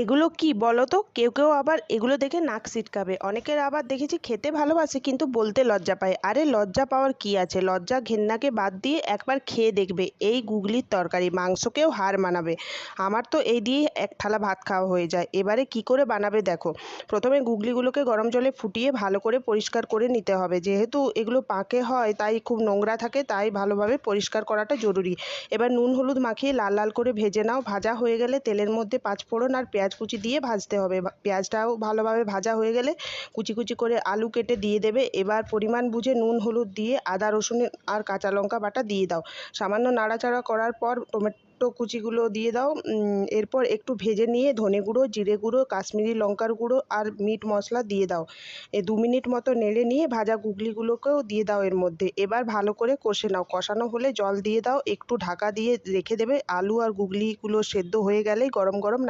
এগুলো কি বলো তো? কেউ কেউ আবার এগুলো দেখে নাক সিটকাবে, অনেকের আবার দেখেছি খেতে ভালোবাসে কিন্তু বলতে লজ্জা পায়। আরে লজ্জা পাওয়ার কি আছে? লজ্জা ঘেন্নাকে বাদ দিয়ে একবার খেয়ে দেখবে এই গুগলির তরকারি, মাংসকেও হার মানাবে। আমার তো এই দিয়ে এক থালা ভাত খাওয়া হয়ে যায়। এবারে কি করে বানাবে দেখো। প্রথমে গুগলিগুলোকে গরম জলে ফুটিয়ে ভালো করে পরিষ্কার করে নিতে হবে। যেহেতু এগুলো পাকে হয় তাই খুব নোংরা থাকে, তাই ভালোভাবে পরিষ্কার করাটা জরুরি। এবার নুন হলুদ মাখিয়ে লাল লাল করে ভেজে নাও। ভাজা হয়ে গেলে তেলের মধ্যে পাঁচফোড়ন আর পেঁয়াজ কুচি দিয়ে ভাজতে হবে। পেঁয়াজটাও ভালোভাবে ভাজা হয়ে গেলে কুচি কুচি করে আলু কেটে দিয়ে দেবে। এবার পরিমাণ বুঝে নুন হলুদ দিয়ে আদা রসুন আর কাঁচা লঙ্কা বাটা দিয়ে দাও। সামান্য নাড়াচাড়া করার পর টমেটো কুচিগুলো দিয়ে দাও। এরপর একটু ভেজে নিয়ে ধনে গুঁড়ো, জিরে গুঁড়ো, কাশ্মীরি লঙ্কার গুঁড়ো আর মিট মশলা দিয়ে দাও। 2 মিনিট মতো নেড়ে নিয়ে ভাজা গুগলিগুলোকেও দিয়ে দাও এর মধ্যে। এবার ভালো করে কষে নাও। কষানো হলে জল দিয়ে দাও, একটু ঢাকা দিয়ে রেখে দেবে। আলু আর গুগলিগুলো সেদ্ধ হয়ে গেলেই গরম গরম